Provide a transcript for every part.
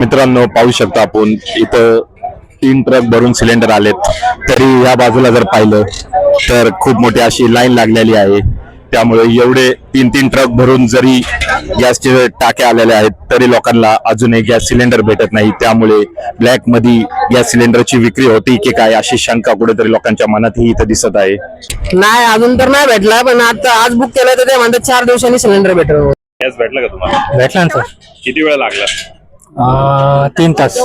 मित्रांनो पाहू शकता आपण इथं 3 ट्रक भरून सिलेंडर आलेत। तरी या बाजूला जर पाहिलं तर खूप मोठी अशी लाईन लागलेली आहे। त्यामुळे एवढे 3 ट्रक भरून जरी गॅसचे टाके आलेले आहेत तरी लोकांना अजूनही गॅस सिलेंडर भेटत नाही। त्यामुळे ब्लॅक मध्ये गॅस सिलेंडरची विक्री होती की काय अशी शंका कुठेतरी लोकांच्या मनातही इथं दिसत आहे। नाही अजून तर नाही भेटला, पण आता आज बुक केलं तर ते म्हणतात 4 दिवसांनी सिलेंडर भेटेल। गॅस भेटला का तुम्हाला? भेटला ना सर। किती वेळ लागला? 3 तास।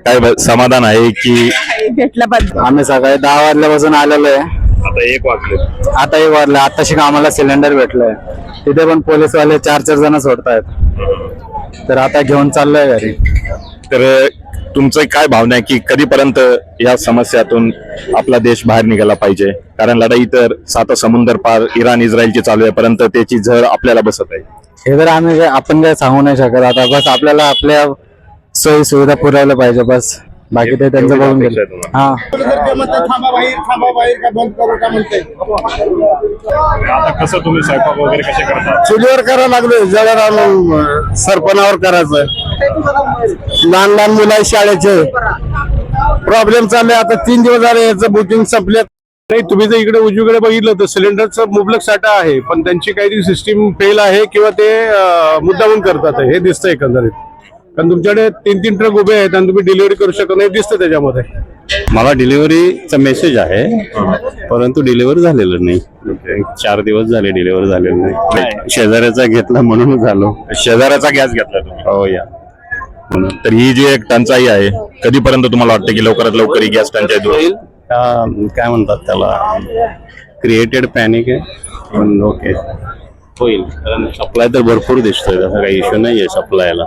काय समाधान आहे की भेटला पाहिजे। आम्ही सकाळी 10 वाजल्यापासून आलेलो आहे। आता 1 वाजले। आता 1 वाजला, आताशी आम्हाला सिलेंडर भेटलंय। तिथे पण पोलीसवाले 4 जण सोडतायत, तर आता घेऊन चाललोय घरी। तर तुमचं काय भावना आहे की कधीपर्यंत या समस्यातून आपला देश बाहेर निघाला पाहिजे? कारण लढाई तर 7 समुद्र पार इराण इस्रायलची चालू आहे, परंतु त्याची झळ आपल्याला बसत आहे। हे तर आपण काय सांगू नाही शकत। आता बस आपल्याला आपल्या सोयी सुविधा पुरवल्या पाहिजे, बस बाकी ते त्यांचं बघून गेलं। हा आता कसं तुम्ही स्वयंपाक वगैरे कसे करता? चुलीवर करायला लागलोय, जवळ आणून सरपणावर करायचं। लहान लहान मुलं आहेत शाळेचे, प्रॉब्लेम चालले। आता 3 दिवस झाले याचं बुकिंग संपले नाही। तुम्ही जर इकडे उजवीकडे बघितलं तर सिलेंडरचा मुबलक साठा आहे, पण त्यांची काहीतरी सिस्टीम फेल आहे किंवा ते मुद्दामून करतात हे दिसतं एकंदरीत। कारण तुमच्याकडे 3 ट्रक उभे आहेत आणि तुम्ही डिलिव्हरी करू शकत नाही, दिसतं त्याच्यामध्ये। मला डिलिव्हरीचा मेसेज आहे, परंतु डिलिव्हर झालेलं नाही। 4 दिवस झाले डिलिव्हर झालेलं नाही। शेजाऱ्याचा घेतला म्हणून झालो। शेजाऱ्याचा गॅस घेतला तुम्ही? हो या। तर ही जी एक टंचाई आहे, कधीपर्यंत तुम्हाला वाटतं की लवकरात लवकर ही गॅस टंचाई दूर होईल? काय म्हणतात त्याला, क्रिएटेड पॅनिक आहे, पण ओके होईल। कारण सप्लाय तर भरपूर दिसतोय, तसा काही इश्यू नाहीये सप्लायला।